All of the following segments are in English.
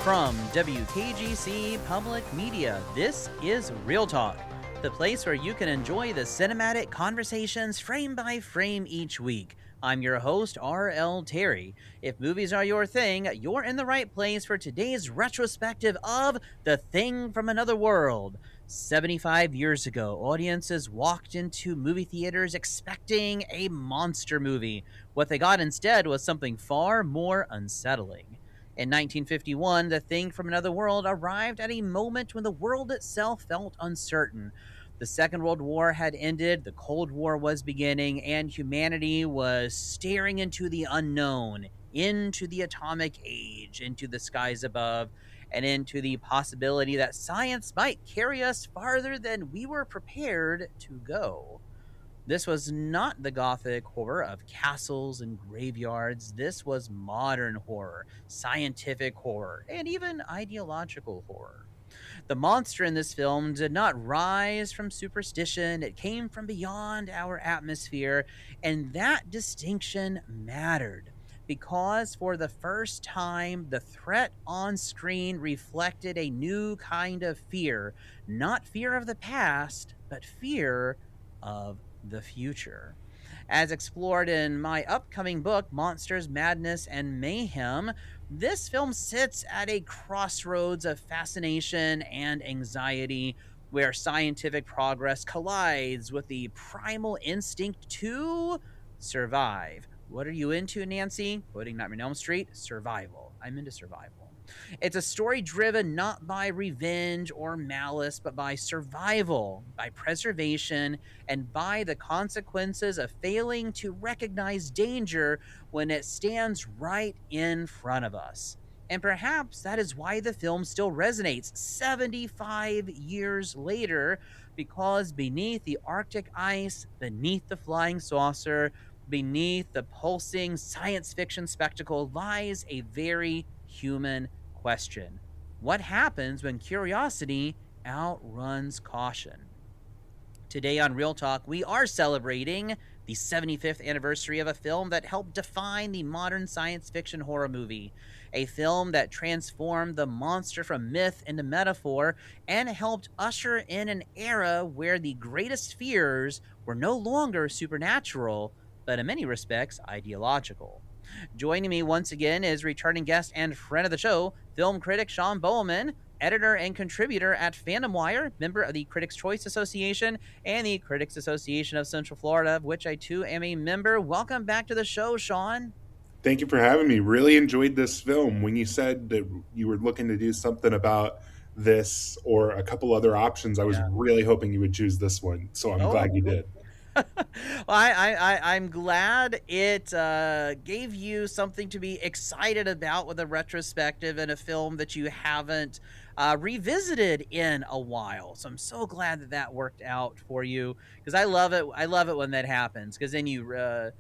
From WKGC Public Media, this is ReelTalk, the place where you can enjoy the cinematic conversations frame by frame each week. I'm your host, R.L. Terry. If movies are your thing, you're in the right place for today's retrospective of The Thing from Another World. 75 years ago, audiences walked into movie theaters expecting a monster movie. What they got instead was something far more unsettling. In 1951, The Thing from Another World arrived at a moment when the world itself felt uncertain. The Second World War had ended, the Cold War was beginning, and humanity was staring into the unknown, into the atomic age, into the skies above, and into the possibility that science might carry us farther than we were prepared to go. This was not the Gothic horror of castles and graveyards. This was modern horror, scientific horror, and even ideological horror. The monster in this film did not rise from superstition, it came from beyond our atmosphere, and that distinction mattered. Because for the first time, the threat on screen reflected a new kind of fear. Not fear of the past, but fear of the future. As explored in my upcoming book, Monsters, Madness, and Mayhem, this film sits at a crossroads of fascination and anxiety where scientific progress collides with the primal instinct to survive. What are you into, Nancy? Quoting Nightmare on Elm Street, survival. I'm into survival. It's a story driven not by revenge or malice, but by survival, by preservation, and by the consequences of failing to recognize danger when it stands right in front of us. And perhaps that is why the film still resonates 75 years later, because beneath the Arctic ice, beneath the flying saucer, beneath the pulsing science fiction spectacle lies a very human question. What happens when curiosity outruns caution? Today on Real Talk, we are celebrating the 75th anniversary of a film that helped define the modern science fiction horror movie. A film that transformed the monster from myth into metaphor and helped usher in an era where the greatest fears were no longer supernatural, but in many respects ideological. Joining me once again is returning guest and friend of the show, film critic Sean Boelman, editor and contributor at Fandom Wire, member of the Critics' Choice Association and the Critics Association of Central Florida, of which I too am a member. Welcome back to the show, Sean. Thank you for having me. Really enjoyed this film. When you said that you were looking to do something about this or a couple other options, I was Yeah. really hoping you would choose this one. So I'm Oh, glad you did. well, I'm glad it gave you something to be excited about with a retrospective and a film that you haven't revisited in a while. So I'm so glad that that worked out for you, because I love it. I love it when that happens, because then you, in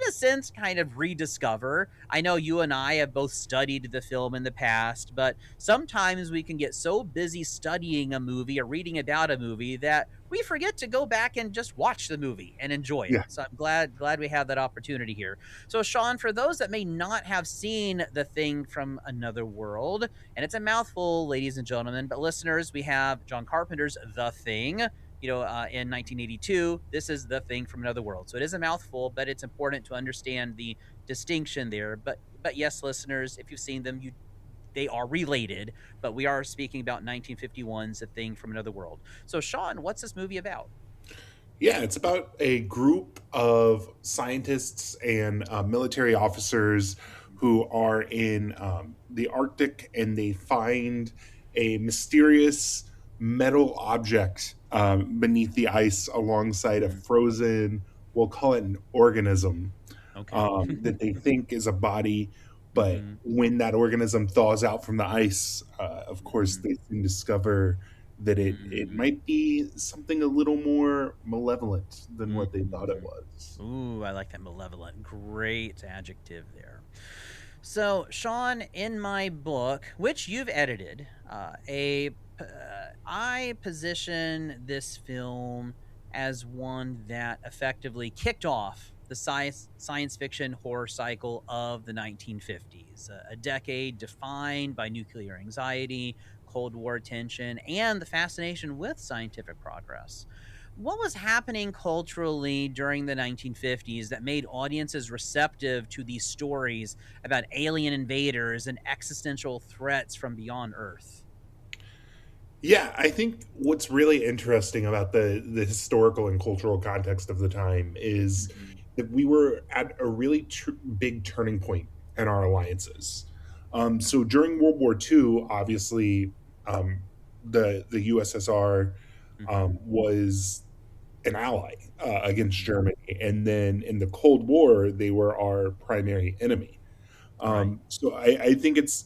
a sense, kind of rediscover. I know you and I have both studied the film in the past, but sometimes we can get so busy studying a movie or reading about a movie that we forget to go back and just watch the movie and enjoy it. Yeah. So I'm glad we have that opportunity here. So Sean, for those that may not have seen The Thing from Another World, and it's a mouthful, ladies and gentlemen, but listeners, we have John Carpenter's The Thing, in 1982. This is The Thing from Another World. So it is a mouthful, but it's important to understand the distinction there. But yes, listeners, if you've seen them, they are related, but we are speaking about 1951's A Thing from Another World. So, Sean, what's this movie about? Yeah, it's about a group of scientists and military officers who are in the Arctic, and they find a mysterious metal object beneath the ice alongside a frozen, we'll call it an organism, Okay. that they think is a body. But Hmm. when that organism thaws out from the ice, of course, Hmm. they soon discover that it Hmm. might be something a little more malevolent than what they thought it Hmm. was. Ooh, I like that, malevolent. Great adjective there. So, Sean, in my book, which you've edited, I position this film as one that effectively kicked off the science fiction horror cycle of the 1950s, a decade defined by nuclear anxiety, Cold War tension, and the fascination with scientific progress. What was happening culturally during the 1950s that made audiences receptive to these stories about alien invaders and existential threats from beyond Earth? Yeah, I think what's really interesting about the historical and cultural context of the time is Hmm. that we were at a really big turning point in our alliances. So during World War II, obviously, um, the USSR Hmm. was an ally against Hmm. Germany, and then in the Cold War, they were our primary enemy. Right. So I think it's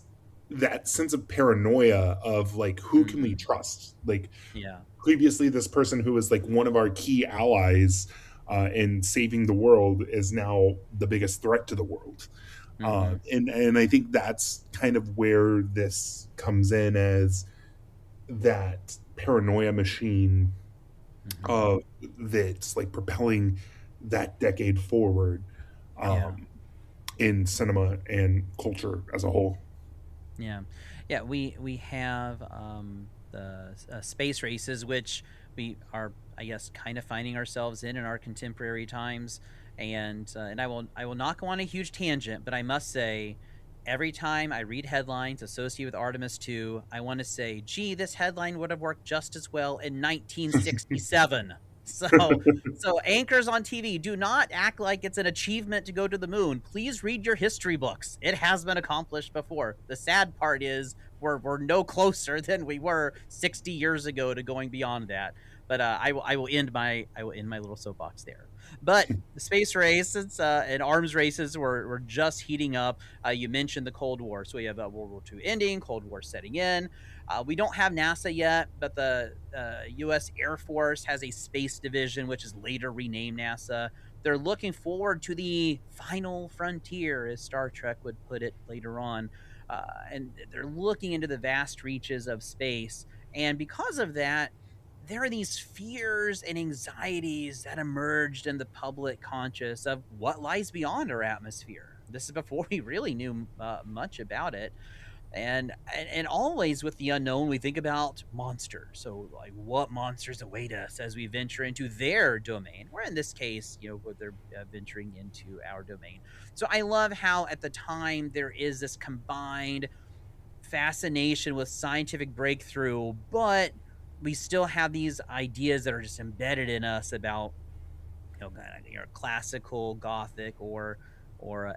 that sense of paranoia of like, who can we Hmm. trust? Like Yeah. previously, this person who was like one of our key allies in saving the world is now the biggest threat to the world. Hmm. And I think that's kind of where this comes in as that paranoia machine Hmm. uh, that's like propelling that decade forward Yeah. um, in cinema and culture as a whole. Yeah, yeah. We have the space races, which we are, I guess, kind of finding ourselves in our contemporary times. And I will not go on a huge tangent, but I must say, every time I read headlines associated with Artemis 2, I want to say, gee, this headline would have worked just as well in 1967. So so anchors on TV, do not act like it's an achievement to go to the moon. Please read your history books. It has been accomplished before. The sad part is we're no closer than we were 60 years ago to going beyond that. But I will end my little soapbox there. But the space races and arms races were just heating up. You mentioned the Cold War, so we have World War II ending, Cold War setting in. We don't have NASA yet, but the U.S. Air Force has a space division, which is later renamed NASA. They're looking forward to the final frontier, as Star Trek would put it later on. And they're looking into the vast reaches of space. And because of that, there are these fears and anxieties that emerged in the public conscious of what lies beyond our atmosphere. This is before we really knew much about it, and always with the unknown we think about monsters. So like, what monsters await us as we venture into their domain, or in this case, where they're venturing into our domain. So I love how at the time there is this combined fascination with scientific breakthrough, but we still have these ideas that are just embedded in us about kind of classical Gothic or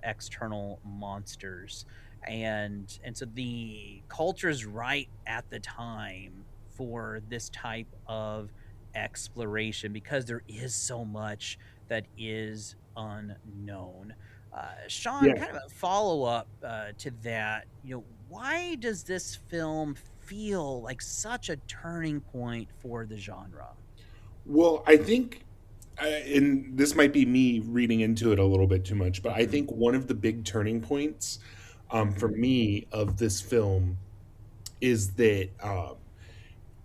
external monsters, and so the culture's right at the time for this type of exploration because there is so much that is unknown. Sean, Yeah. kind of a follow up to that. Why does this film feel like such a turning point for the genre? Well, I think, and this might be me reading into it a little bit too much, but I Hmm. think one of the big turning points for Hmm. me of this film is that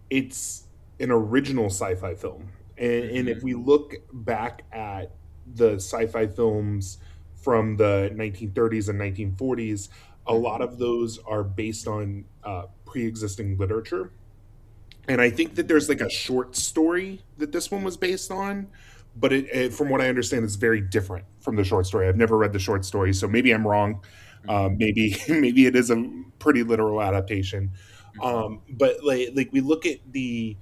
it's an original sci-fi film, and if Hmm. we look back at the sci-fi films from the 1930s and 1940s, a lot Hmm. of those are based on pre-existing literature. And I think that Hmm. there's like a short story that this one was based on, but from what I understand, it's very different from the short story. I've never read the short story, so maybe I'm wrong. Hmm. Maybe maybe it is a pretty literal adaptation. Hmm. But like we look at the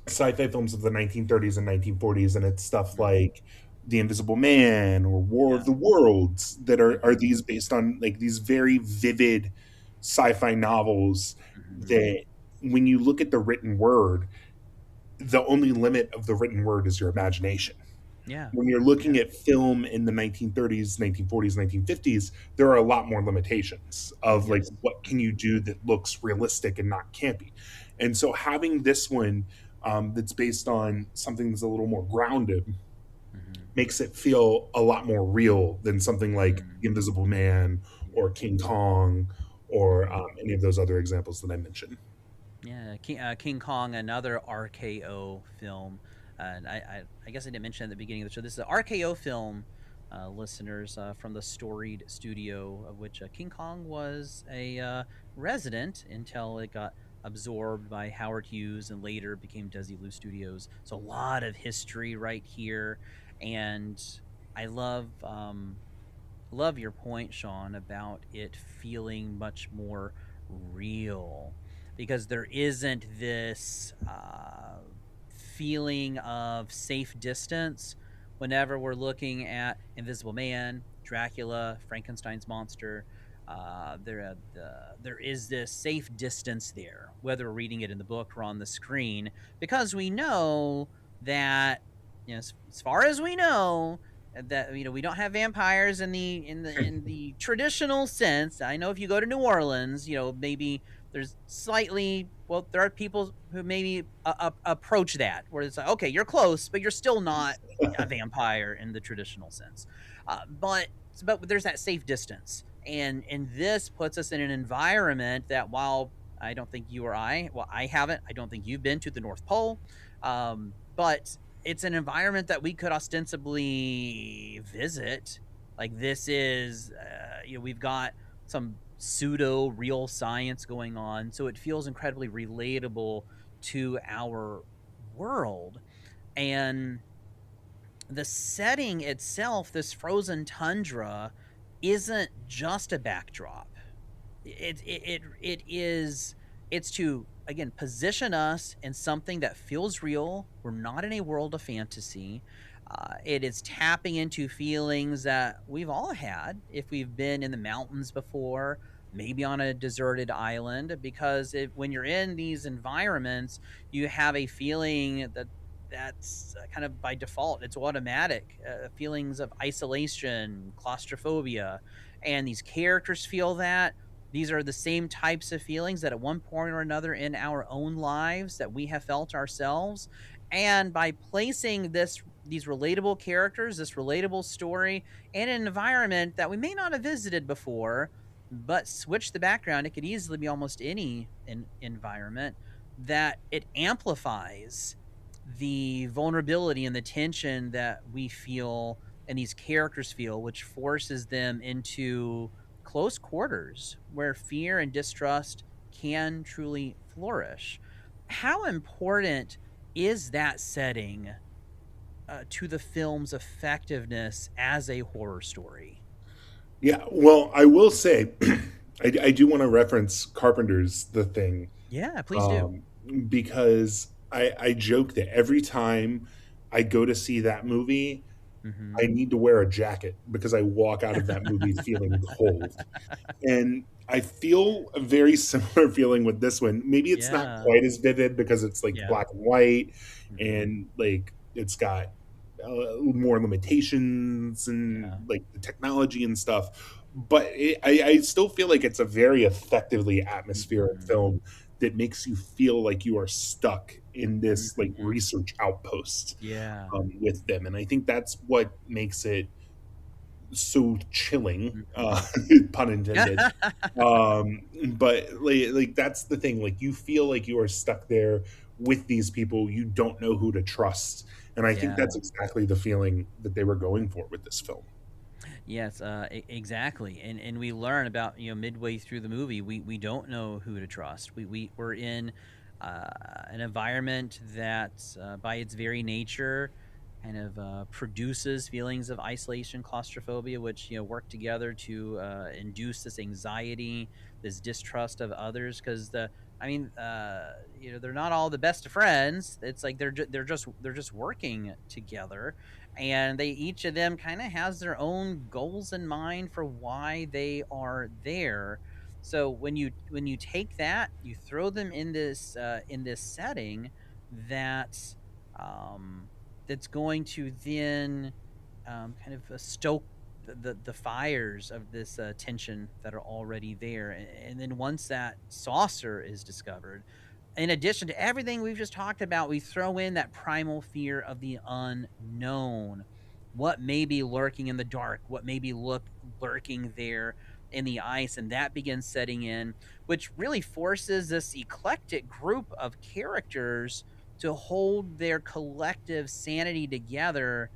sci-fi films of the 1930s and 1940s, and it's stuff Hmm. like The Invisible Man or War of Yeah. the Worlds that are Hmm. these based on like these very vivid sci-fi novels Hmm. that when you look at the written word, the only limit of the written word is your imagination. Yeah. When you're looking Yeah. at film in the 1930s, 1940s, 1950s, there are a lot more limitations of like Yes. what can you Hmm. do that looks realistic and not campy. And so having this one that's based on something that's a little more grounded Hmm. makes it feel a lot more real than something like Hmm. The Invisible Man or Yeah. King Kong or Hmm. any of those other examples that I mentioned. Yeah. King Kong, another RKO film. And I guess I didn't mention at the beginning of the show. This is an RKO film listeners from the storied studio of which King Kong was a resident until it got absorbed by Howard Hughes and later became Desilu Studios. So a lot of history right here, and I love your point, Sean, about it feeling much more real because there isn't this feeling of safe distance whenever we're looking at Invisible Man, Dracula, Frankenstein's monster. There is this safe distance there, whether we're reading it in the book or on the screen, because we know that, as far as we know, that we don't have vampires in the traditional sense. I know if you go to New Orleans, maybe there's slightly, well, there are people who maybe approach that where it's like, okay, you're close, but you're still not a vampire in the traditional sense. But there's that safe distance, and this puts us in an environment that, while I don't think you or I haven't, I don't think you've been to the North Pole, but it's an environment that we could ostensibly visit. Like, this is, we've got some pseudo real science going on, so it feels incredibly relatable to our world. And the setting itself, this frozen tundra, isn't just a backdrop. It's to, again, position us in something that feels real. We're not in a world of fantasy. It is tapping into feelings that we've all had if we've been in the mountains before, maybe on a deserted island, because when you're in these environments, you have a feeling that's kind of by default, it's automatic, feelings of isolation, claustrophobia, and these characters feel that. These are the same types of feelings that at one point or another in our own lives that we have felt ourselves. And by placing these relatable characters, this relatable story in an environment that we may not have visited before, but switch the background, it could easily be almost any environment, that it amplifies the vulnerability and the tension that we feel and these characters feel, which forces them into close quarters where fear and distrust can truly flourish. How important is that setting to the film's effectiveness as a horror story? Yeah, well, I will say, I do want to reference Carpenter's The Thing, Yeah, please do. um, because I joke that every time I go to see that movie, I Mm-hmm. need to wear a jacket because I walk out of that movie feeling cold. And I feel a very similar feeling with this one. Maybe it's not Yeah. quite as vivid because it's like Yeah. black and white, Mm-hmm. and like it's got more limitations and Yeah. like the technology and stuff. But I still feel like it's a very effectively atmospheric Mm-hmm. film that makes you feel like you are stuck in this like Mm-hmm. research outpost Yeah. with them, and I think that's what makes it so chilling, Mm-hmm. pun intended. But like that's the thing, like you feel like you are stuck there with these people, you don't know who to trust, and I think Yeah. that's exactly the feeling that they were going for with this film. Yes, exactly. And we learn about, midway through the movie, we don't know who to trust. We're in an environment that, by its very nature, kind of produces feelings of isolation, claustrophobia, which work together to induce this anxiety, this distrust of others. Because they're not all the best of friends. It's like they're just working together, and they each of them kind of has their own goals in mind for why they are there. So when you take that, you throw them in this setting that um, that's going to then kind of stoke the fires of this tension that are already there. And then once that saucer is discovered, in addition to everything we've just talked about, we throw in that primal fear of the unknown. What may be lurking in the dark? What may be lurking there in the ice? And that begins setting in, which really forces this eclectic group of characters to hold their collective sanity together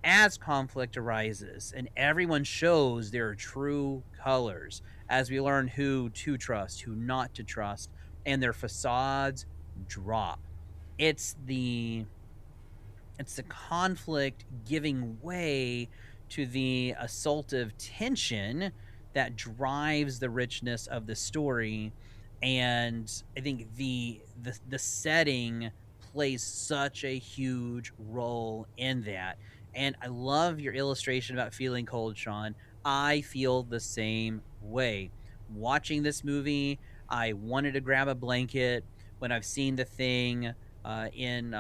as conflict arises and everyone shows their true colors, as we learn who to trust, who not to trust, and their facades drop. It's the it's the conflict giving way to the assaultive tension that drives the richness of the story. And I think the setting plays such a huge role in that. And I love your illustration about feeling cold, Sean. I feel the same way. Watching this movie, I wanted to grab a blanket. When I've seen The Thing, in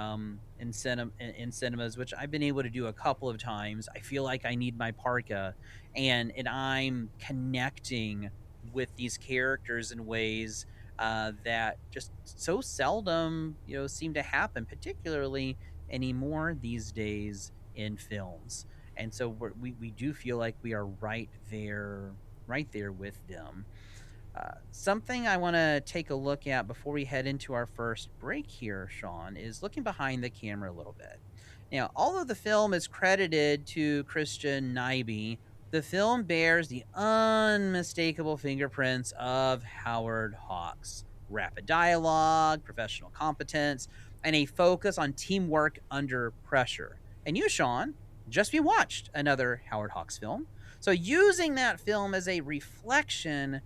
cinemas, which I've been able to do a couple of times, I feel like I need my parka, and I'm connecting with these characters in ways that just so seldom, seem to happen, particularly anymore these days in films. And so we do feel like we are right there with them. Something I want to take a look at before we head into our first break here, Sean, is looking behind the camera a little bit. Now, although the film is credited to Christian Nyby, the film bears the unmistakable fingerprints of Howard Hawks. Rapid dialogue, professional competence, and a focus on teamwork under pressure. And you, Sean, just watched another Howard Hawks film. So, using that film as a reflection,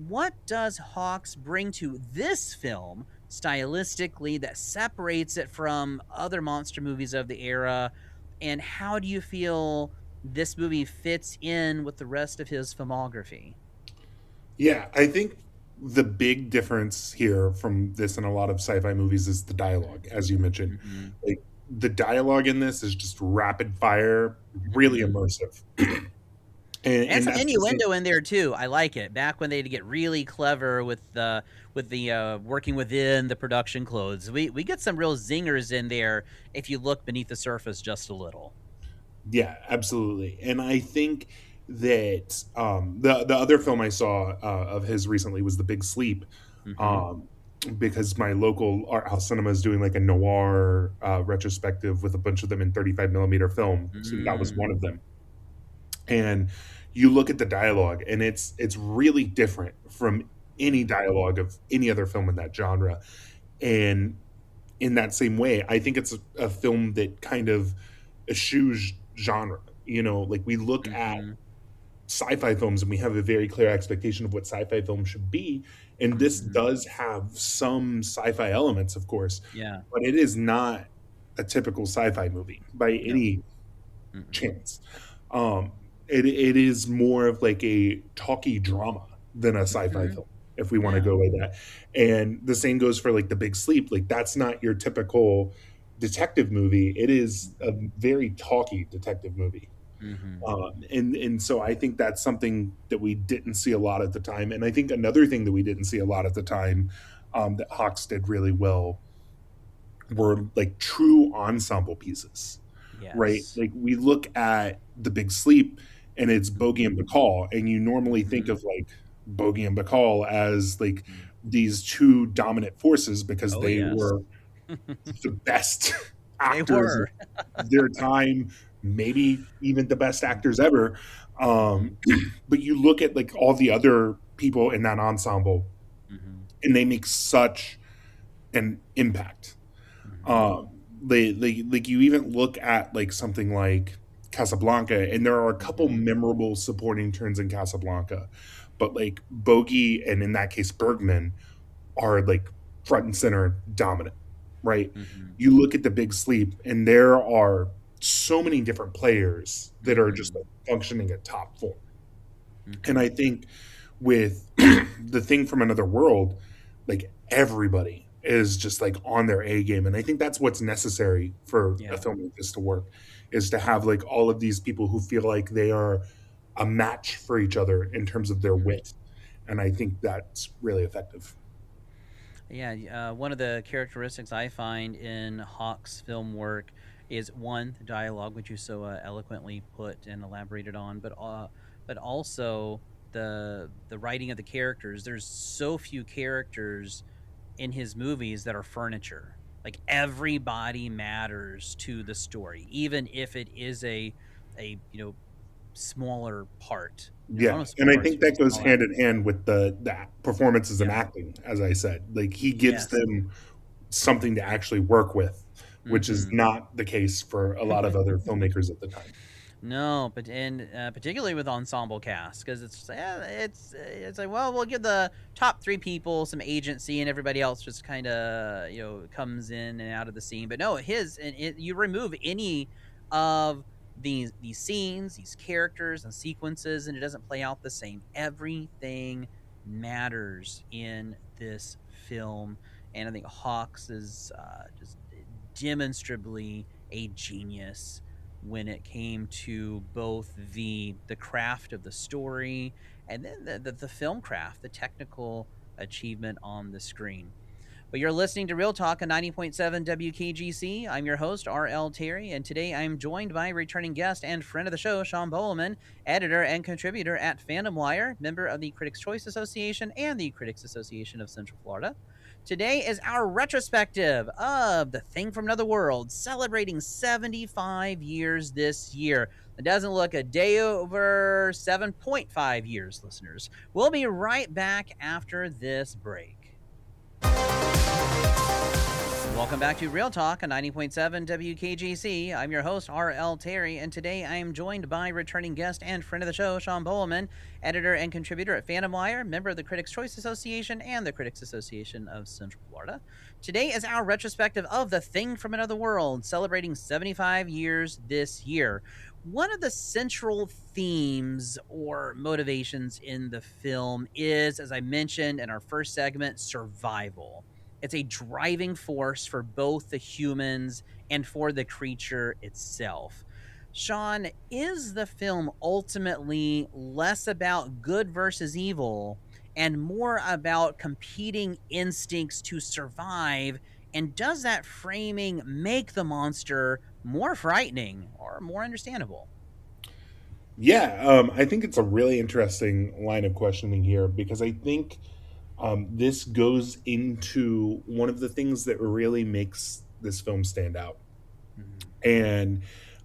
what does Hawks bring to this film stylistically that separates it from other monster movies of the era? And how do you feel this movie fits in with the rest of his filmography? Yeah, I think the big difference here from this and a lot of sci-fi movies is the dialogue, as you mentioned. Mm-hmm. Like the dialogue in this is just rapid fire, really Mm-hmm. immersive. And And some that's the same. innuendo in there too. I like it. Back when they'd get really clever with the working within the production clothes, we get some real zingers in there if you look beneath the surface just a little. Yeah, absolutely. And I think that the other film I saw of his recently was The Big Sleep, Mm-hmm. um, because my local art house cinema is doing like a noir retrospective with a bunch of them in 35 millimeter film. So that was one Mm. of them. And you look at the dialogue, and it's really different from any Mm. dialogue of any other film in that genre. And in that same way, I think it's a film that kind of eschews genre. Like we look at Mm-hmm. sci-fi films and we have a very clear expectation of what sci-fi films should be, and this Mm-hmm. does have some sci-fi elements, of course, Yeah. but it is not a typical sci-fi movie by No. any Mm-mm. chance. um it is more of like a talky drama than a sci-fi Mm-hmm. film, if we want to Yeah. go like that. And the same goes for like The Big Sleep. Like that's not your typical detective movie. It is a very talky detective movie. Mm-hmm. And so I think that's something that we didn't see a lot at the time. And I think another thing that we didn't see a lot at the time, that Hawks did really well, were like true ensemble pieces, right? Yes. Like we look at The Big Sleep and it's Bogey and Mm-hmm. Bacall, and you normally think Mm-hmm. of like Bogey and Bacall as like Mm-hmm. these two dominant forces because Oh they yes. were the best They actors of were. their time, maybe even the best actors ever. Mm-hmm. But you look at like all the other people in that ensemble, Mm-hmm. and they make such an impact. Mm-hmm. Um, like you even look at like something like Casablanca, and there are a couple Mm-hmm. memorable supporting turns in Casablanca, but like Bogey and in that case Bergman are like front and center dominant, right? Mm-hmm. You look at The Big Sleep, and there are so many different players that are just Mm-hmm. like functioning at top form. And Mm-hmm. I think with The Thing from Another World, like everybody is just like on their A game. And I think that's what's necessary for a Yeah. film like this to work, is to have like all of these people who feel like they are a match for each other in terms of their Mm-hmm. wit. And I think that's really effective. Yeah, one of the characteristics I find in Hawk's film work is one, the dialogue, which you so eloquently put and elaborated on, but also the writing of the characters. There's so few characters in his movies that are furniture. Like everybody matters to the story, even if it is a smaller part. Not Yeah, a small and I part, think excuse me, that goes small hand actor. in hand with the performances and Yeah. acting, as I said. Like he gives Yes. them something to actually work with, which is Mm-hmm. not the case for a lot of other filmmakers at the time. No, but and particularly with ensemble cast, because it's like, well, we'll give the top three people some agency, and everybody else just kind of comes in and out of the scene. But no, you remove any of these scenes, these characters and sequences, and it doesn't play out the same. Everything matters in this film, and I think Hawks is just demonstrably a genius when it came to both the craft of the story and then the film craft, the technical achievement on the screen. But you're listening to Real Talk on 90.7 WKGC. I'm your host, R.L. Terry, and today I'm joined by returning guest and friend of the show, Sean Boelman, editor and contributor at Fandom Wire, member of the Critics' Choice Association and the Critics Association of Central Florida. Today is our retrospective of The Thing from Another World, celebrating 75 years this year. It doesn't look a day over 7.5 years, listeners. We'll be right back after this break. Welcome back to Real Talk on 90.7 WKGC. I'm your host, R.L. Terry, and today I am joined by returning guest and friend of the show, Sean Boelman, editor and contributor at Phantom Wire, member of the Critics' Choice Association and the Critics Association of Central Florida. Today is our retrospective of The Thing from Another World, celebrating 75 years this year. One of the central themes or motivations in the film is, as I mentioned in our first segment, survival. It's a driving force for both the humans and for the creature itself. Sean, is the film ultimately less about good versus evil and more about competing instincts to survive? And does that framing make the monster more frightening or more understandable? Yeah, I think it's a really interesting line of questioning here because I think this goes into one of the things that really makes this film stand out. Mhm. And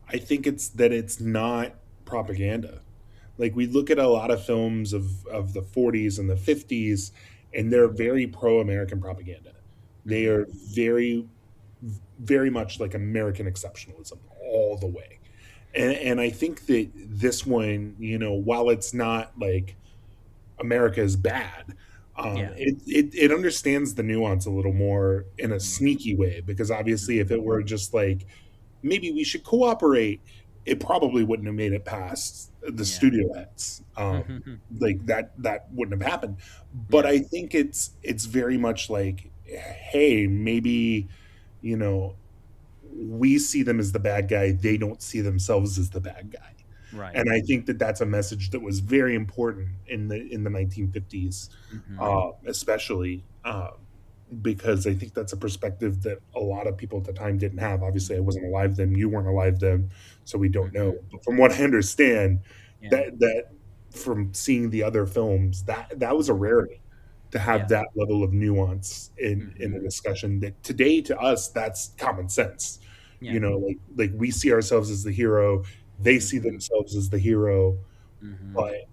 I think it's that it's not propaganda. Like we look at a lot of films of the 40s and the 50s, and they're very pro-American propaganda. They Mhm. are very, very much like American exceptionalism all the way. And I think that this one, while it's not like America is bad. Yeah. It understands the nuance a little more in a Mhm. sneaky way because obviously, if Mhm. it were just like maybe we should cooperate, it probably wouldn't have made it past the Yeah. studio heads. Like that wouldn't have happened. But Yeah. I think it's very much like, hey, maybe you know we see them as the bad guy; they don't see themselves as the bad guy. Right. And I think that that's a message that was very important in the 1950s, Mhm. especially because I think that's a perspective that a lot of people at the time didn't have. Obviously, I Mhm. wasn't alive then; you weren't alive then, so we don't know. Mhm. But from what I understand, Yeah. that from seeing the other films, that was a Mhm. rarity to have Yeah. that level of nuance in a Mhm. discussion that today to us that's common sense. Yeah. Like we see ourselves as the hero, they see Mhm. themselves as the hero, Mhm. but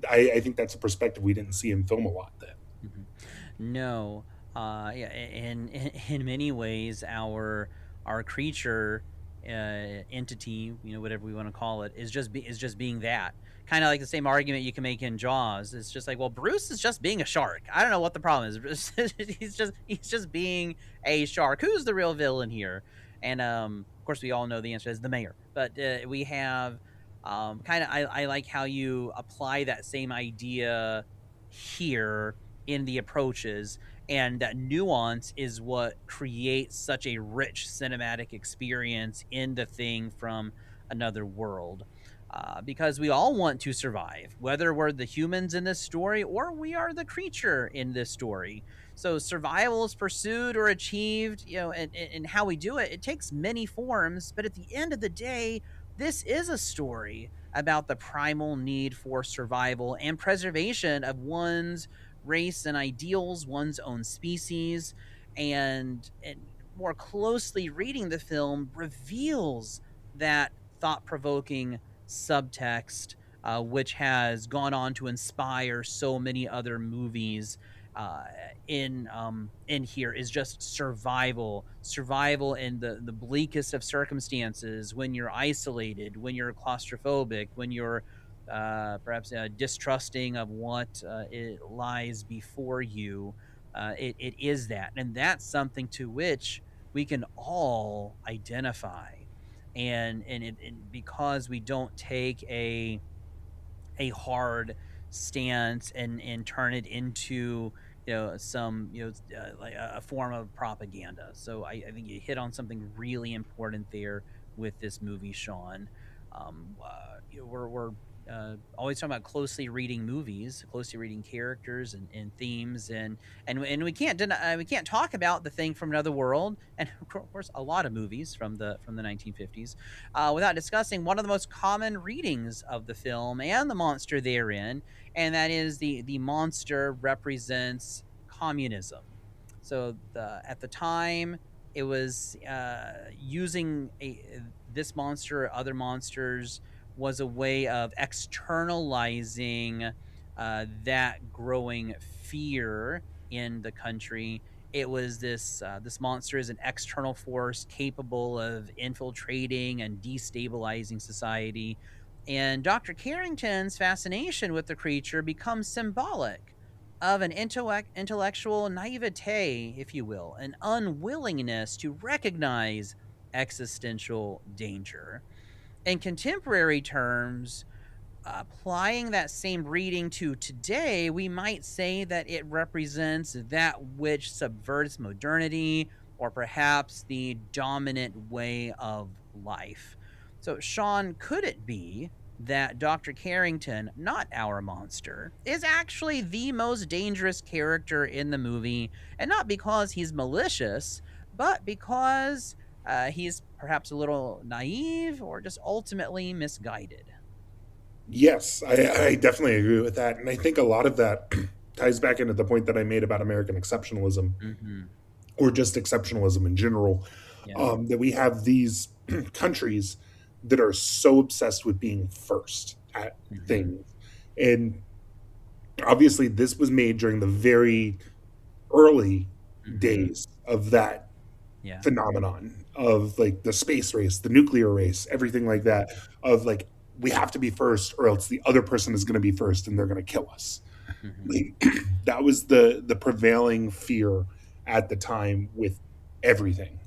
I think that's a perspective we didn't see in film a lot then. Mhm. No. Yeah. In many ways, our creature entity, whatever we want to call it, is just being that. Kind of like the same argument you can make in Jaws. It's just like, well, Bruce is just being a shark. I don't know what the problem is. He's just being a shark. Who's the real villain here? And of course, we all know the answer is the mayor. But we have kind of I like how you apply that same idea here in the approaches, and that nuance is what creates such a rich cinematic experience in The Thing from Another World. Because we all want to survive, whether we're the humans in this story or we are the creature in this story. So survival is pursued or achieved, and how we do it, it takes many forms. But at the end of the day, this is a story about the primal need for survival and preservation of one's race and ideals, one's own species, and more closely reading the film reveals that thought-provoking subtext, which has gone on to inspire so many other movies. Uh, in here is just survival in the bleakest of circumstances, when you're isolated, when you're claustrophobic, when you're perhaps distrusting of what it lies before you. It is that, and that's something to which we can all identify, and because we don't take a hard stance and turn it into some like a form of propaganda. So I think you hit on something really important there with this movie, Sean. We're always talking about closely reading movies, closely reading characters and themes, and we can't deny, we can't talk about The Thing from Another World, and of course a lot of movies from the 1950s, without discussing one of the most common readings of the film and the monster therein, and that is the monster represents communism. So at the time, it was using this monster or other monsters was a way of externalizing that growing fear in the country. It was this monster is an external force capable of infiltrating and destabilizing society. And Dr. Carrington's fascination with the creature becomes symbolic of an intellectual naivete, if you will, an unwillingness to recognize existential danger. In contemporary terms, applying that same reading to today, we might say that it represents that which subverts modernity or perhaps the dominant way of life. So, Sean, could it be that Dr. Carrington, not our monster, is actually the most dangerous character in the movie, and not because he's malicious, but because he's perhaps a little naive or just ultimately misguided? Yes, I definitely agree with that. And I think a lot of that ties back into the point that I made about American exceptionalism, Mm-hmm. or just exceptionalism in general, Yeah. that we have these countries that are so obsessed with being first at Mm-hmm. things. And obviously, this was made during the very early Mm-hmm. days of that Yeah. phenomenon of like the space race, the nuclear race, everything like Mm-hmm. that, of like, we have to be first or else the other person is going to be first and they're going to kill us. Mm-hmm. Like, that was the prevailing fear at the time with everything.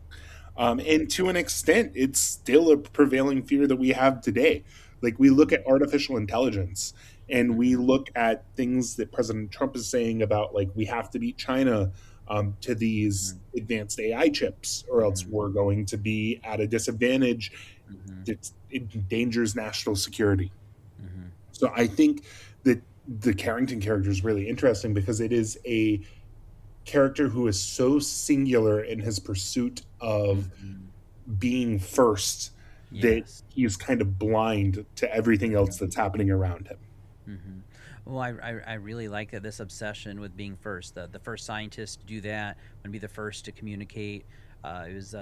And to an extent, it's still a prevailing fear that we have today. Like, we look Mm-hmm. at artificial intelligence and we Mm-hmm. look at things that President Trump is saying about, like, we have to beat China to these advanced AI chips, or else Mm-hmm. we're going to be at a disadvantage Mm-hmm. that endangers national security. Mm-hmm. So I think that the Carrington character is really interesting because it is a character who is so singular in his pursuit of Mm-hmm. being first that Yes. he's kind of blind to everything else that's happening around him. Mm-hmm. Well, I really like that, this obsession with being first. The first scientist to do that, and be the first to communicate. It was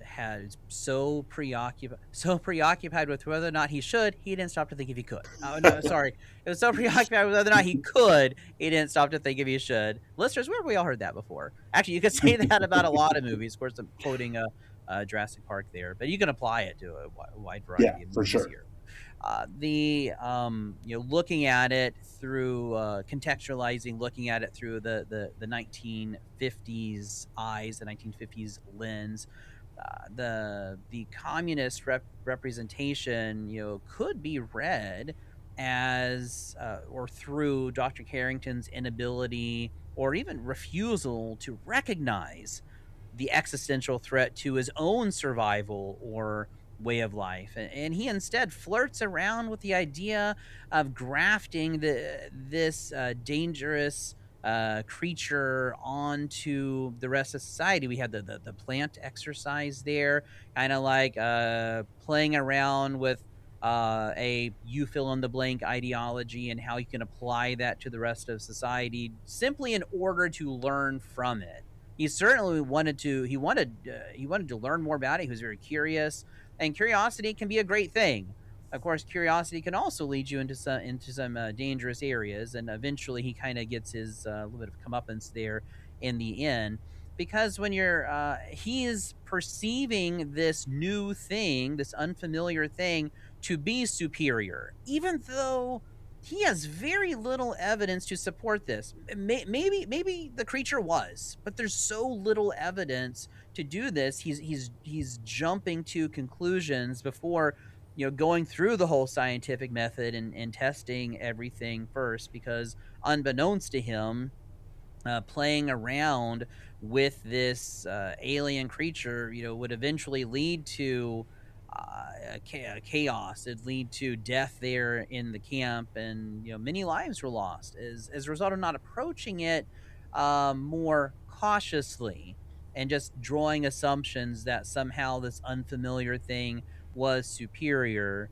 had so preoccupied with whether or not he should, he didn't stop to think if he could. Oh no, sorry, it was so preoccupied with whether or not he could, he didn't stop to think if he should. Listeners, where have we all heard that before? Actually, you could say that about a lot of movies. Of course, I'm quoting Jurassic Park there, but you can apply it to a wide Yeah, variety of for movies sure. here. The looking at it through contextualizing, looking at it through the 1950s eyes, the 1950s lens, the communist representation could be read as or through Dr. Carrington's inability or even refusal to recognize the existential threat to his own survival or way of life. And he instead flirts around with the idea of grafting this dangerous creature onto the rest of society. We had the plant exercise there, kind of like playing around with a you fill in the blank ideology and how you can apply that to the rest of society simply in order to learn from it. he certainly wanted to. He wanted to learn more about it. He was very curious, and curiosity can be a great thing. Of course, curiosity can also lead you into some dangerous areas, and eventually he kind of gets his little bit of comeuppance there in the end. Because when he is perceiving this new thing, this unfamiliar thing, to be superior, even though he has very little evidence to support this. Maybe the creature was, but there's so little evidence to do this. He's jumping to conclusions before going through the whole scientific method and testing everything first, because unbeknownst to him, playing around with this alien creature, would eventually lead to chaos. It'd lead to death there in the camp, and many lives were lost as a result of not approaching it more cautiously and just drawing assumptions that somehow this unfamiliar thing was superior.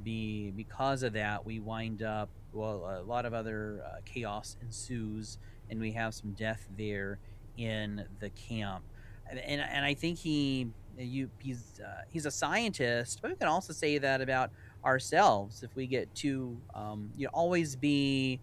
Because of that, we wind up, well, a lot of other chaos ensues, and we have some death there in the camp. And I think he's a scientist, but we can also say that about ourselves if we get to always be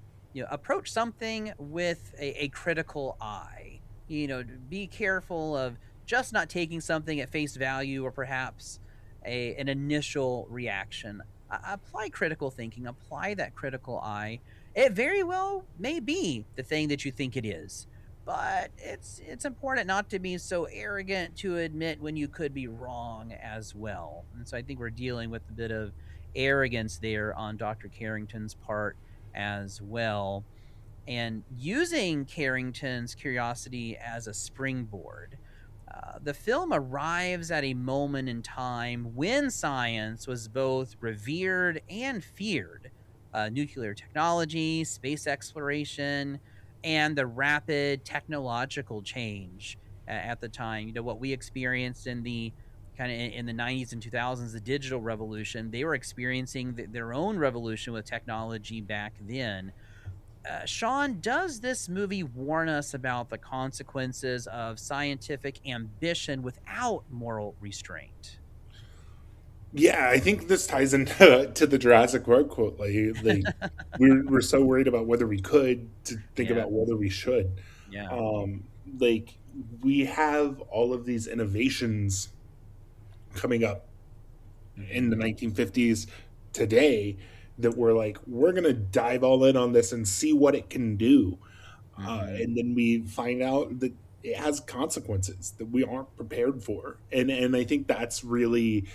approach something with a critical eye. Be careful of just not taking something at face value, or perhaps an initial reaction. Apply critical thinking, apply that critical eye. It very well may be the thing that you think it is, but it's important not to be so arrogant to admit when you could be wrong as well. And so I think we're dealing with a bit of arrogance there on Dr. Carrington's part as well, and using Carrington's curiosity as a springboard. The film arrives at a moment in time when science was both revered and feared. Nuclear technology, space exploration, and the rapid technological change at the time. What we experienced in the in the 90s and 2000s, the digital revolution, they were experiencing their own revolution with technology back then. Sean, does this movie warn us about the consequences of scientific ambition without moral restraint? Yeah, I think this ties into to the Jurassic Park quote. Like we're so worried about whether we could to think Yeah, about whether we should. yeah. Um, like we have all of these innovations coming up in the Mm-hmm. 1950s today that we're like, we're gonna dive all in on this and see what it can do. Mm-hmm. And then we find out that it has consequences that we aren't prepared for, and I think that's really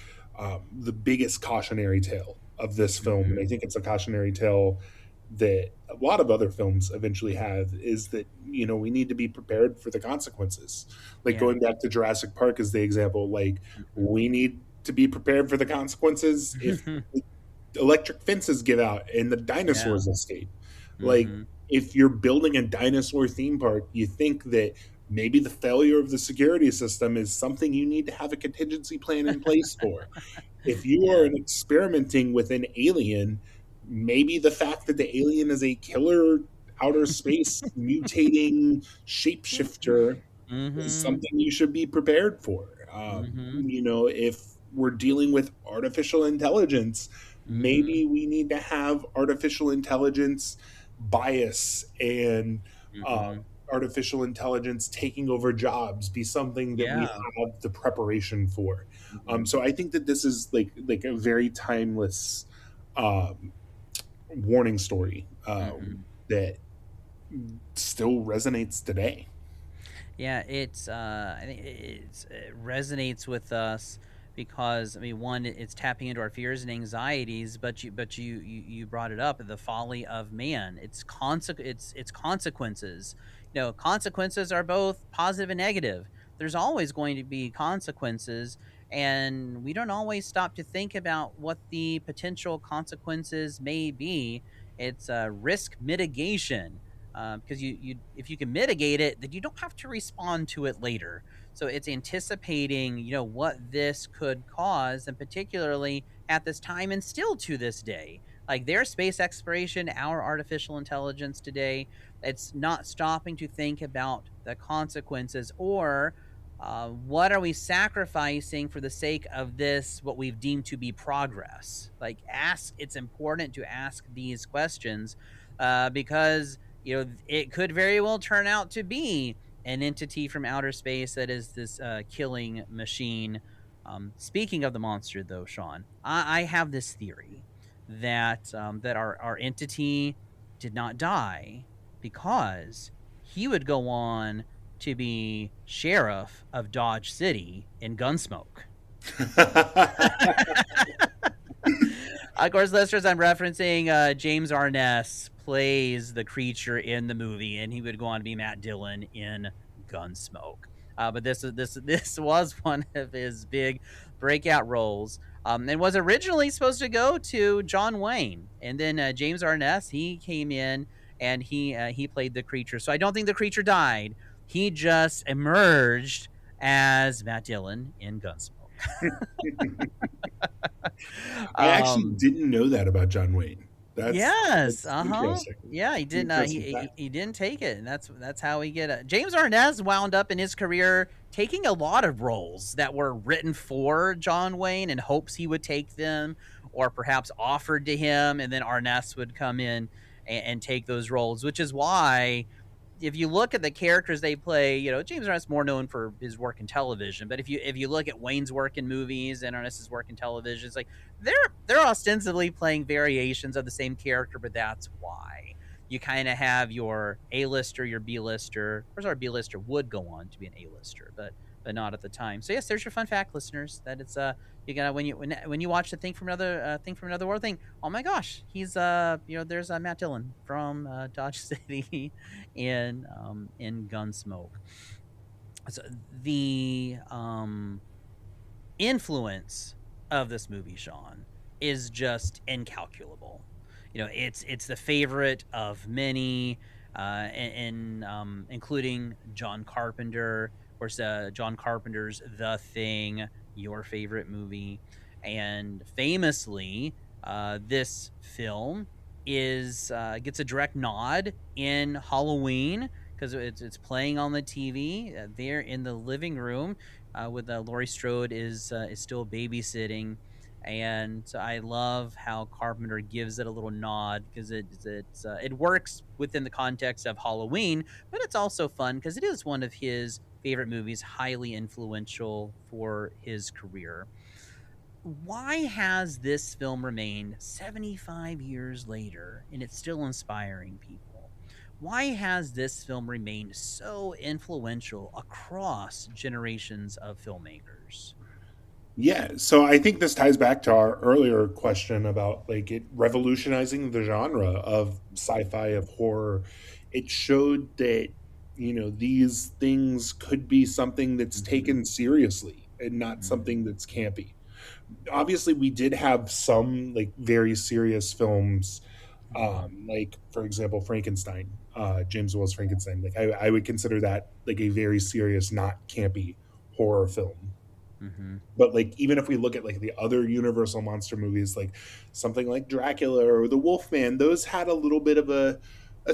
the biggest cautionary tale of this film. And I Mm-hmm. think it's a cautionary tale that a lot of other films eventually have, is that we need to be prepared for the consequences. Like Yeah. going back to Jurassic Park as the example, like Mm-hmm. we need to be prepared for the consequences if electric fences give out and the Yeah. dinosaurs escape. Like, Mm-hmm. if you're building a dinosaur theme park, you think that maybe the failure of the security system is something you need to have a contingency plan in place for. If you are Yeah. experimenting with an alien, maybe the fact that the alien is a killer outer space mutating shapeshifter is Mm-hmm. something you should be prepared for. Mm-hmm. If we're dealing with artificial intelligence, Mm-hmm. maybe we need to have artificial intelligence bias and uh, Mm-hmm. artificial intelligence taking over jobs be something that we Yeah. have the preparation for. Mm-hmm. So I think that this is like a very timeless um, warning story Mm-hmm. that still resonates today. Yeah, I think it resonates with us because, I mean, one, it's tapping into our fears and anxieties, but you brought it up, the folly of man. It's consequences. Consequences are both positive and negative. There's always going to be consequences, and we don't always stop to think about what the potential consequences may be. It's risk mitigation, because you if you can mitigate it, then you don't have to respond to it later. So it's anticipating, what this could cause, and particularly at this time, and still to this day, Like their space exploration, our artificial intelligence today, it's not stopping to think about the consequences or what are we sacrificing for the sake of this, what we've deemed to be progress. Like ask, it's important to ask these questions because it could very well turn out to be an entity from outer space that is this killing machine. Speaking of the monster, though, Sean, I have this theory that our entity did not die because he would go on to be sheriff of Dodge City in Gunsmoke. Of course, listeners, I'm referencing James Arness plays the creature in the movie, and he would go on to be Matt Dillon in Gunsmoke. But this was one of his big breakout roles, and was originally supposed to go to John Wayne, and then James Arness he came in and he played the creature. So I don't think the creature died. He just emerged as Matt Dillon in Gunsmoke. I actually um, didn't know that about John Wayne. Yes, That's interesting. yeah, he didn't. Interesting fact. He didn't take it, and that's how we get it. James Arnaz wound up in his career taking a lot of roles that were written for John Wayne in hopes he would take them, or perhaps offered to him, and then Arnaz would come in and take those roles. Which is why, if you look at the characters they play, James Arness more known for his work in television. But if you look at Wayne's work in movies and Arness's work in television, it's like they're ostensibly playing variations of the same character, but that's why you kind of have your A-lister, your B-lister. Of course, our B-lister would go on to be an A-lister, but not at the time. So yes, there's your fun fact, listeners. That it's you gotta when you watch the thing from another world thing. Oh my gosh, he's there's Matt Dillon from Dodge City in Gunsmoke. So the influence of this movie, Sean, is just incalculable. It's the favorite of many, including John Carpenter. Of course, John Carpenter's The Thing, your favorite movie, and famously, this film is gets a direct nod in Halloween because it's playing on the TV there in the living room with Laurie Strode is still babysitting, and I love how Carpenter gives it a little nod because it works within the context of Halloween, but it's also fun because it is one of his favorite movies, highly influential for his career. Why has this film remained 75 years later and it's still inspiring people? Why has this film remained so influential across generations of filmmakers? Yeah, so I think this ties back to our earlier question about like it revolutionizing the genre of sci-fi, of horror. It showed that these things could be something that's Mm-hmm. taken seriously and not something Mm-hmm. that's campy. Obviously, we did have some like very serious films, like for example Frankenstein, James Welles Frankenstein. Like I would consider that like a very serious, not campy horror film. Mm-hmm. But like even if we look at like the other Universal monster movies, like something like Dracula or the Wolfman, those had a little bit of a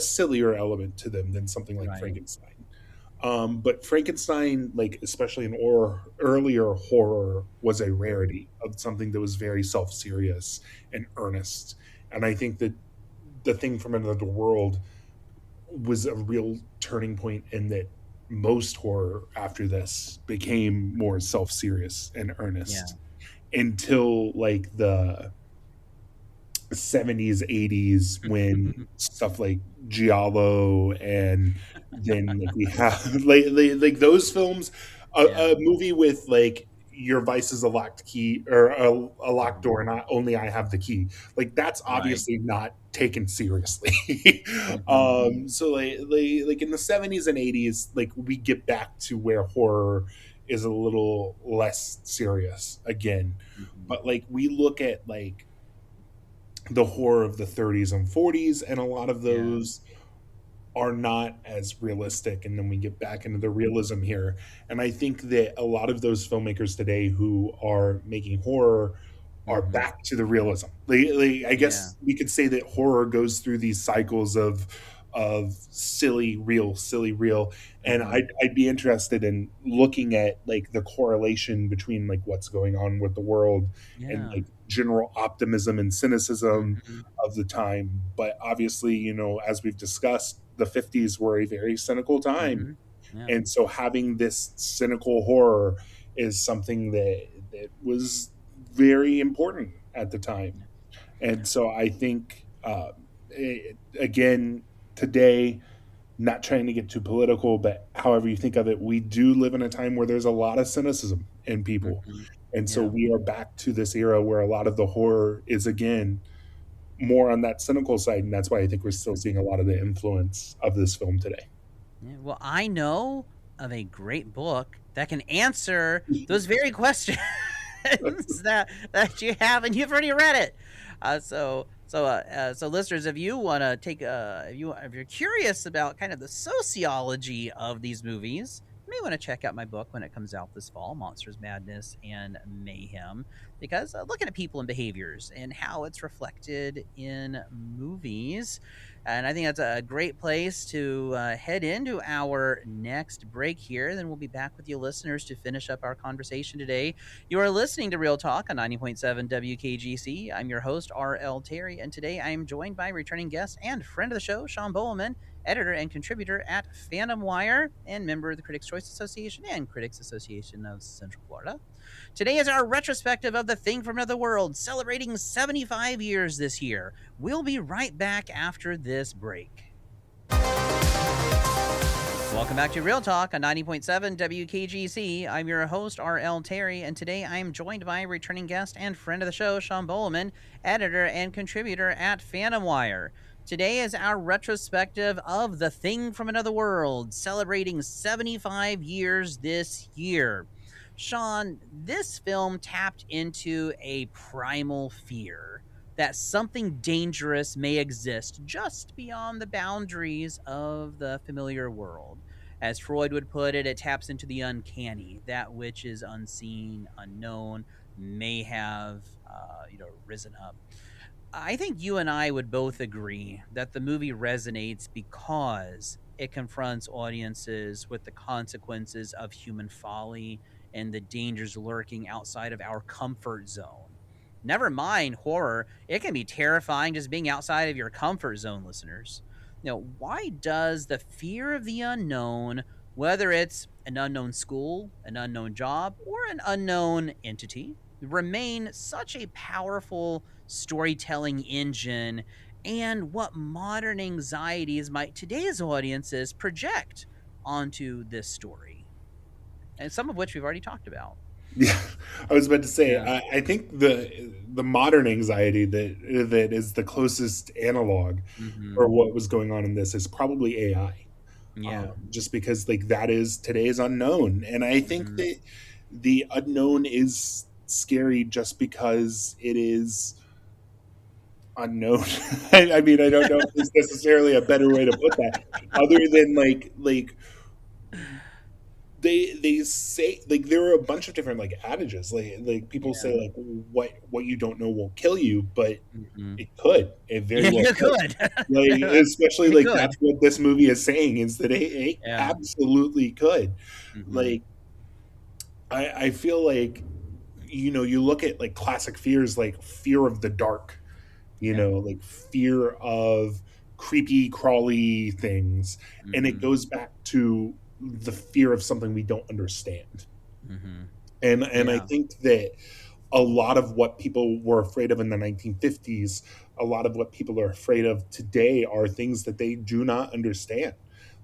sillier element to them than something like Right. Frankenstein. But Frankenstein, like especially in earlier horror, was a Mm-hmm. rarity of something that was very self-serious and earnest. And I think that the thing from another world was a real turning point in that most horror after this became more self-serious and Yeah. earnest until like the 70s 80s when stuff like giallo, and then like we have like those films, Yeah. a movie with like your vice is a locked key or a locked Mm-hmm. door and only I have the key, like that's Right. obviously not taken seriously. Mm-hmm. So like in the 70s and 80s, like we get back to where horror is a little less serious again. Mm-hmm. But like we look at like the horror of the 30s and 40s, and a lot of Yeah. those are not as realistic, and then we get back into the realism here. And I think that a lot of those filmmakers today who are making horror are Mm-hmm. back to the realism. I Yeah. guess we could say that horror goes through these cycles of silly, real, silly, real. And Mm-hmm. I'd be interested in looking at like the correlation between like what's going on with the world and Yeah. like general optimism and cynicism Mm-hmm. of the time. But obviously, as we've discussed, the 50s were a very cynical time. Mm-hmm. Yeah. And so having this cynical horror is something that was very important at the time. And so I think, again, today, not trying to get too political, but however you think of it, we do live in a time where there's a lot of cynicism in people. Mm-hmm. And so Yeah. we are back to this era where a lot of the horror is, again, more on that cynical side. And that's why I think we're still seeing a lot of the influence of this film today. Yeah, well, I know of a great book that can answer those very questions that you have, and you've already read it. So listeners, if you want to take if you're curious about kind of the sociology of these movies, you may want to check out my book when it comes out this fall, Monsters, Madness, and Mayhem, because looking at people and behaviors and how it's reflected in movies. And I think that's a great place to head into our next break here. Then we'll be back with you listeners to finish up our conversation today. You are listening to Real Talk on 90.7 WKGC. I'm your host, R.L. Terry, and today I am joined by returning guest and friend of the show, Sean Boelman, editor and contributor at Phantom Wire and member of the Critics' Choice Association and Critics Association of Central Florida. Today is our retrospective of The Thing from Another World, celebrating 75 years this year. We'll be right back after this break. Welcome back to Real Talk on 90.7 WKGC. I'm your host, R.L. Terry, and today I am joined by returning guest and friend of the show, Sean Boelman, editor and contributor at Phantom Wire. Today is our retrospective of The Thing from Another World, celebrating 75 years this year. Sean, this film tapped into a primal fear that something dangerous may exist just beyond the boundaries of the familiar world. As Freud would put it, it taps into the uncanny, that which is unseen, unknown, may have, risen up. I think you and I would both agree that the movie resonates because it confronts audiences with the consequences of human folly and the dangers lurking outside of our comfort zone. Never mind horror, it can be terrifying just being outside of your comfort zone, listeners. Why does the fear of the unknown, whether it's an unknown school, an unknown job, or an unknown entity, remain such a powerful storytelling engine, and what modern anxieties might today's audiences project onto this story? And some of which we've already talked about. Yeah, I was about to say. Yeah. I think the modern anxiety that is the closest analog Mm-hmm. for what was going on in this is probably AI. Yeah. Just because like that is today's unknown, and I think Mm-hmm. that the unknown is scary just because it is unknown. I mean, I don't know if there's necessarily a better way to put that, other than like they say like there are a bunch of different like adages like people Yeah. say like what you don't know won't kill you, but Mm-hmm. it very Yeah, well you could. could. Like especially It like could. that's what this movie is saying, is that it Yeah. absolutely could. Mm-hmm. Like I feel like you look at like classic fears like fear of the dark, Yeah. like fear of creepy crawly things, and it Mm-hmm. goes back to the fear of something we don't understand. Mm-hmm. And I Yeah. think that a lot of what people were afraid of in the 1950s, a lot of what people are afraid of today are things that they do not understand.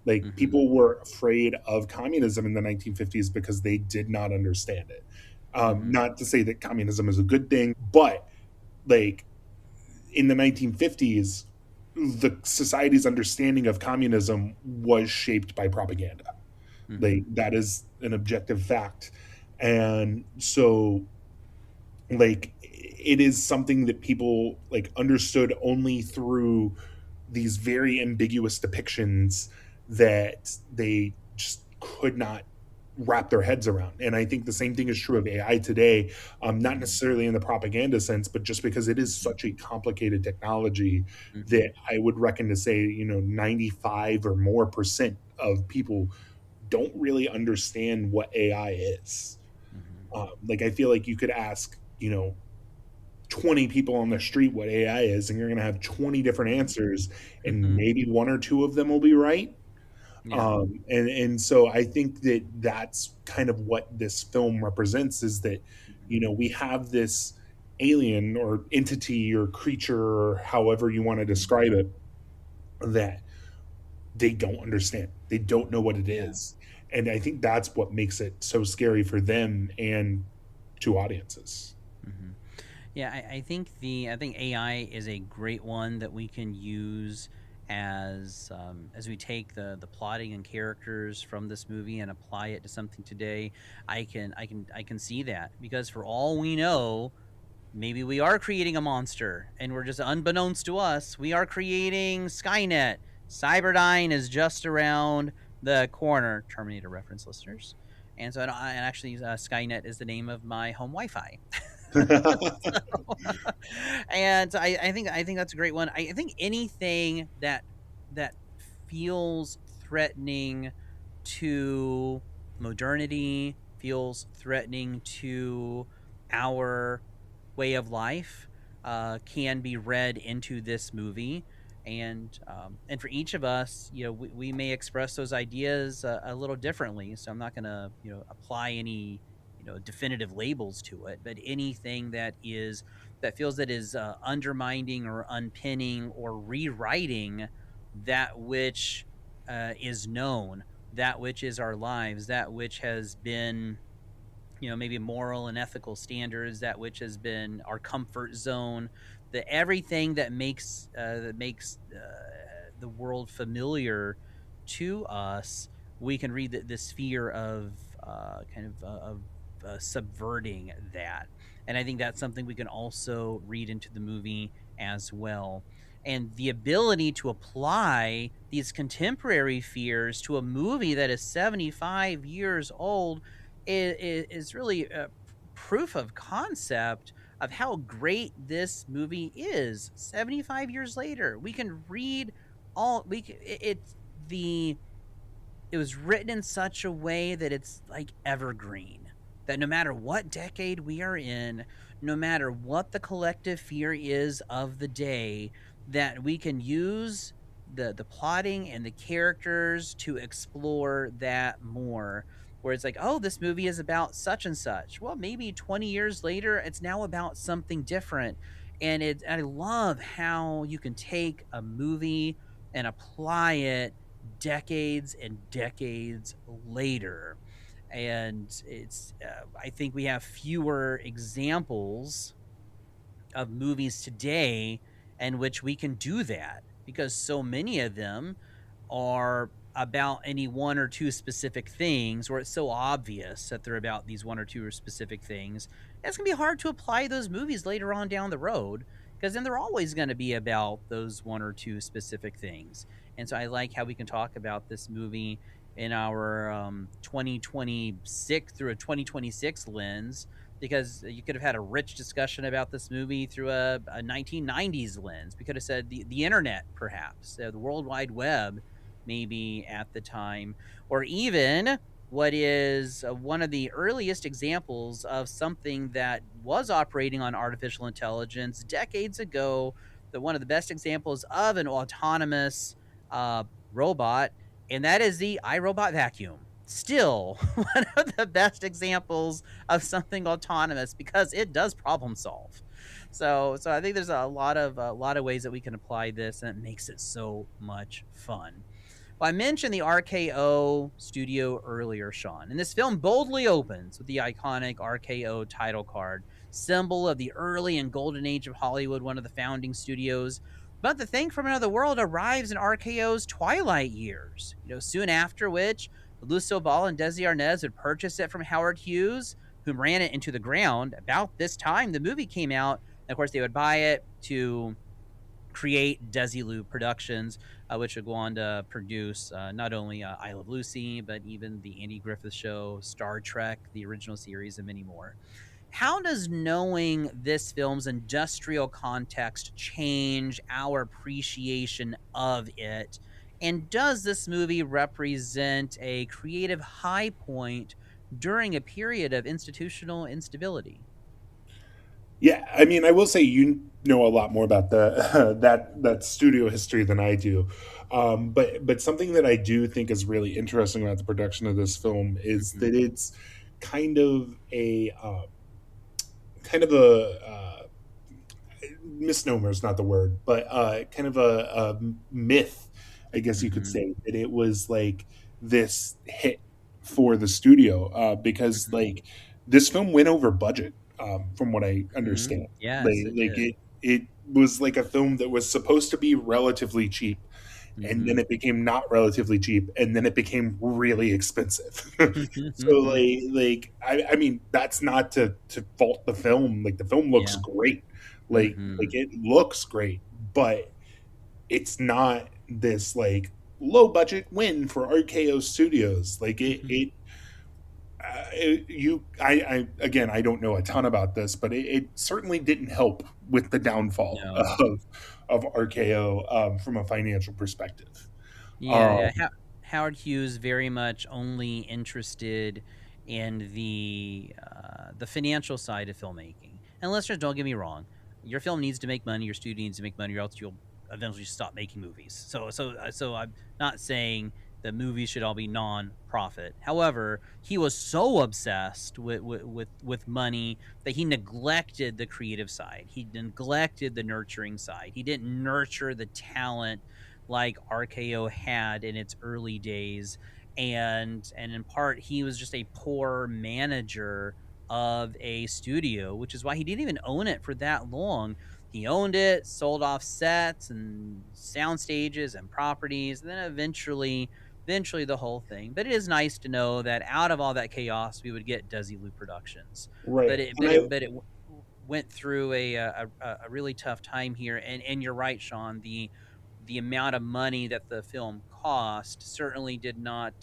Like Mm-hmm. people were afraid of communism in the 1950s because they did not understand it. Mm-hmm. Not to say that communism is a good thing, but like in the 1950s, the society's understanding of communism was shaped by propaganda. Mm-hmm. Like that is an objective fact. And so like it is something that people like understood only through these very ambiguous depictions that they just could not wrap their heads around. And I think the same thing is true of AI today, not necessarily in the propaganda sense, but just because it is such a complicated technology Mm-hmm. that I would reckon to say, 95 or more percent of people don't really understand what AI is. Mm-hmm. Like, I feel like you could ask, 20 people on the street what AI is, and you're going to have 20 different answers, and Mm-hmm. maybe one or two of them will be right. Yeah. And so I think that that's kind of what this film represents, is that Mm-hmm. we have this alien or entity or creature, or however you want to Mm-hmm. describe it, that they don't understand. They don't know what it Yeah. is. And I think that's what makes it so scary for them and to audiences. Mm-hmm. Yeah, I think AI is a great one that we can use as we take the plotting and characters from this movie and apply it to something today. I can see that, because for all we know, maybe we are creating a monster, and we're just, unbeknownst to us, we are creating Skynet. Cyberdyne is just around the corner. Terminator reference, listeners. And so, and actually, Skynet is the name of my home Wi-Fi. And so I think that's a great one. I think anything that feels threatening to modernity, feels threatening to our way of life, can be read into this movie. And for each of us, we may express those ideas a little differently. So I'm not going to apply any definitive labels to it, but anything that feels that is undermining or unpinning or rewriting that which is known, that which is our lives, that which has been maybe moral and ethical standards, that which has been our comfort zone, the everything that makes the world familiar to us. We can read this fear of subverting that. And I think that's something we can also read into the movie as well. And the ability to apply these contemporary fears to a movie that is 75 years old is really a proof of concept of how great this movie is. 75 years later, we can read all we can, it's the it was written in such a way that it's like evergreen. That no matter what decade we are in, no matter what the collective fear is of the day, that we can use the plotting and the characters to explore that more. Where it's like, oh, this movie is about such and such. Well, maybe 20 years later, it's now about something different. I love how you can take a movie and apply it decades and decades later. And I think we have fewer examples of movies today in which we can do that, because so many of them are about any one or two specific things, or it's so obvious that they're about these one or two specific things. It's going to be hard to apply those movies later on down the road, because then they're always going to be about those one or two specific things. And so I like how we can talk about this movie in our 2026 through a 2026 lens, because you could have had a rich discussion about this movie through a 1990s lens. We could have said the internet, perhaps, the World Wide Web, maybe at the time, or even what is one of the earliest examples of something that was operating on artificial intelligence decades ago, the one of the best examples of an autonomous robot, and that is the iRobot vacuum. Still one of the best examples of something autonomous, because it does problem solve. So I think there's a lot of ways that we can apply this, and it makes it so much fun. Well, I mentioned the RKO studio earlier, Sean, and this film boldly opens with the iconic RKO title card, symbol of the early and golden age of Hollywood, one of the founding studios. But the thing from another world arrives in RKO's twilight years, soon after which Lucille Ball and Desi Arnaz would purchase it from Howard Hughes, whom ran it into the ground. About this time, the movie came out, and of course, they would buy it to create Desilu Productions, which would go on to produce not only I Love Lucy, but even the Andy Griffith Show, Star Trek, the original series, and many more. How does knowing this film's industrial context change our appreciation of it? And does this movie represent a creative high point during a period of institutional instability? Yeah, I mean, I will say you know a lot more about the that studio history than I do, but something that I do think is really interesting about the production of this film is Mm-hmm. that it's kind of a kind of a misnomer is not the word, but kind of a myth, I guess you could Mm-hmm. say, that it was like this hit for the studio because Mm-hmm. like this film went over budget, from what I Mm-hmm. understand. Yes, it Like did. it was like a film that was supposed to be relatively cheap, and then Mm-hmm. it became not relatively cheap, and then it became really expensive. So I mean that's not to fault the film. Like the film looks Yeah. great, like Mm-hmm. it looks great, but it's not this like low budget win for RKO Studios. Like Mm-hmm. I again I don't know a ton about this, but it certainly didn't help with the downfall No. of RKO from a financial perspective. Yeah, Um, yeah. Howard Hughes very much only interested in the financial side of filmmaking. And listeners, don't get me wrong, your film needs to make money, your studio needs to make money, or else you'll eventually stop making movies. So I'm not saying that movies should all be non-profit. However, he was so obsessed with money that he neglected the creative side. He neglected the nurturing side. He didn't nurture the talent like RKO had in its early days. And in part he was just a poor manager of a studio, which is why he didn't even own it for that long. He owned it, sold off sets and sound stages and properties, and then eventually the whole thing. But it is nice to know that out of all that chaos, we would get Desilu Productions. But right, it, and but I it, but it went through a really tough time here. And you're right, Sean. The amount of money that the film cost certainly did not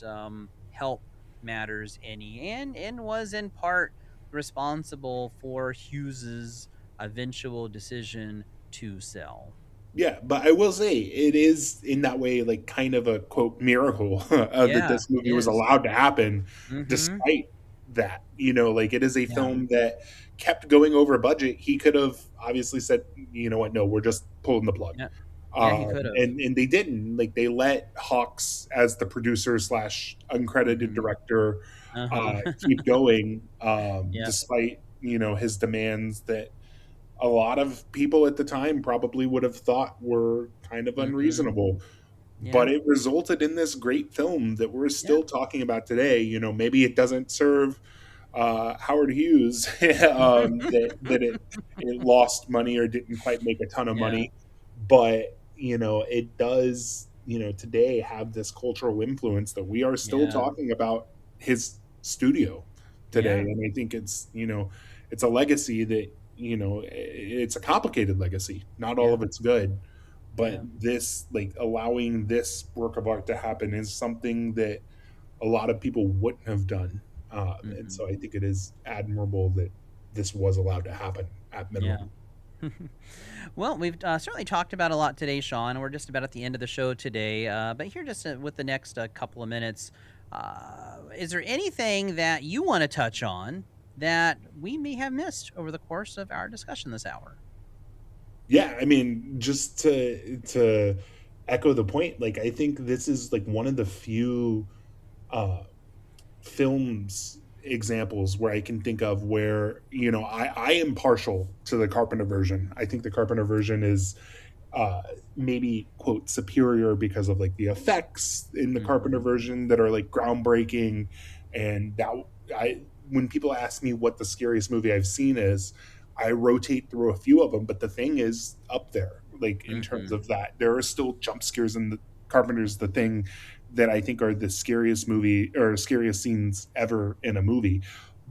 help matters any, and was in part responsible for Hughes's eventual decision to sell. yeah, but I will say it is in that way like kind of a quote miracle that Yeah, this it movie was is. allowed to happen Mm-hmm. despite that. You know, like it is a Yeah. film that kept going over budget. He could have obviously said, you know what, no, we're just pulling the plug. Yeah. Yeah, he could have. And they didn't. Like they let Hawks as the producer slash uncredited Mm-hmm. director Uh-huh. keep going, Yep. despite you know his demands that a lot of people at the time probably would have thought were kind of Mm-hmm. unreasonable. Yeah. But it resulted in this great film that we're Yeah. still talking about today. You know, maybe it doesn't serve Howard Hughes that it lost money or didn't quite make a ton of Yeah. money, but you know it does. You know, today have this cultural influence that we are still Yeah. talking about his studio today, Yeah. and I think it's you know it's a legacy that you know it's a complicated legacy. Not all Yeah. of it's good, but Yeah. this like allowing this work of art to happen is something that a lot of people wouldn't have done, and Mm-hmm. so I think it is admirable that this was allowed to happen at Yeah. minimum. Well, we've certainly talked about a lot today, Sean. We're just about at the end of the show today. But here, just with the next couple of minutes, is there anything that you want to touch on that we may have missed over the course of our discussion this hour? Yeah, I mean, just to echo the point, like I think this is like one of the few uh, films examples where I can think of where you know I am partial to the Carpenter version. I think the Carpenter version is uh, maybe quote superior because of like the effects in the Carpenter Mm-hmm. version that are like groundbreaking, and that I when people ask me what the scariest movie I've seen is, I rotate through a few of them, but the thing is up there. Like in terms Mm-hmm. of that, there are still jump scares in the Carpenter's The Thing that I think are the scariest movie or scariest scenes ever in a movie.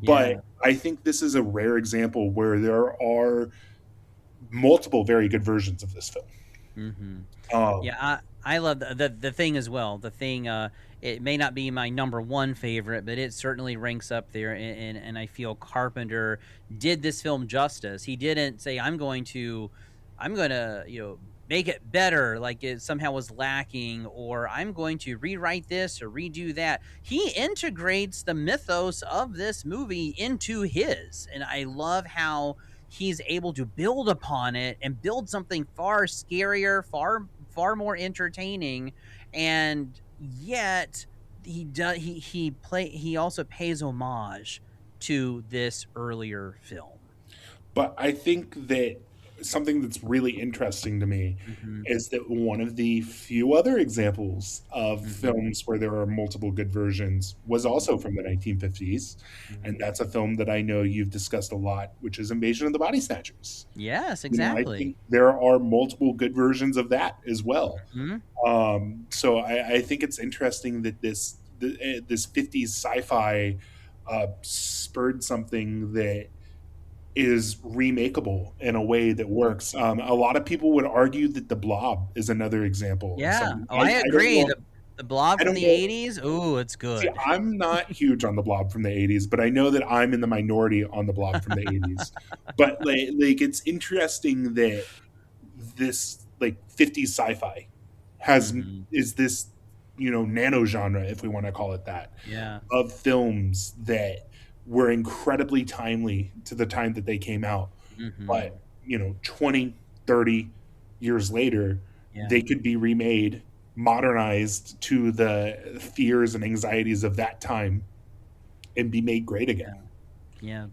But Yeah. I think this is a rare example where there are multiple very good versions of this film. Mm-hmm. Um, Yeah, I love the thing as well. The thing, it may not be my number one favorite, but it certainly ranks up there. And I feel Carpenter did this film justice. He didn't say, I'm going to, make it better, like it somehow was lacking, or I'm going to rewrite this or redo that. He integrates the mythos of this movie into his, and I love how he's able to build upon it and build something far scarier, far more entertaining, and yet he also pays homage to this earlier film. but I think that something that's really interesting to me Mm-hmm. is that one of the few other examples of Mm-hmm. films where there are multiple good versions was also from the 1950s. And Mm-hmm. that's a film that I know you've discussed a lot, which is Invasion of the Body Snatchers. Yes, I exactly. think there are multiple good versions of that as well. Hmm. So I think it's interesting that this 50s sci-fi spurred something that is remakeable in a way that works. A lot of people would argue that The Blob is another example of Yeah. something. Oh, I I don't agree. know. The Blob I from don't the know. '80s. Oh, it's See, good. I'm not huge on The Blob from the 80s, but I know that I'm in the minority on The Blob from the 80s. But like it's interesting that this like 50s sci-fi has Hmm. is this nano genre, if we want to call it that, Yeah. of films that were incredibly timely to the time that they came out. Hmm. But 20, 30 years later, Yeah. they could be remade, modernized to the fears and anxieties of that time, and be made great Yeah. again. Yeah.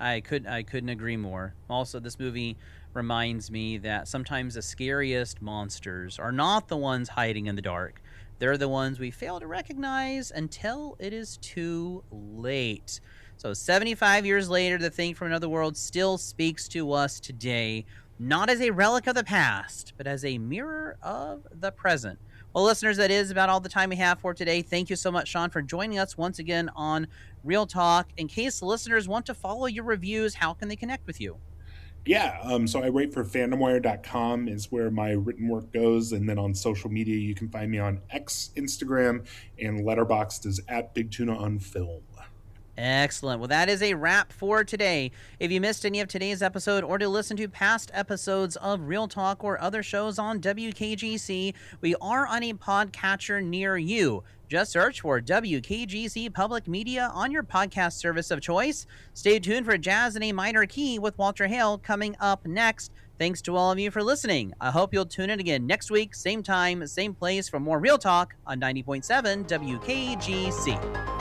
I couldn't agree more. Also, this movie reminds me that sometimes the scariest monsters are not the ones hiding in the dark. They're the ones we fail to recognize until it is too late. So 75 years later, The Thing from Another World still speaks to us today, not as a relic of the past, but as a mirror of the present. Well, listeners, that is about all the time we have for today. Thank you so much, Sean, for joining us once again on Real Talk. In case the listeners want to follow your reviews, how can they connect with you? Yeah, so I write for fandomwire.com is where my written work goes, and then on social media you can find me on X, Instagram, and Letterboxd is at Big Tuna on Film. Excellent. Well, that is a wrap for today. If you missed any of today's episode or to listen to past episodes of Real Talk or other shows on WKGC, we are on a podcatcher near you. Just search for WKGC Public Media on your podcast service of choice. Stay tuned for Jazz in a Minor Key with Walter Hale coming up next. Thanks to all of you for listening. I hope you'll tune in again next week, same time, same place for more Real Talk on 90.7 WKGC.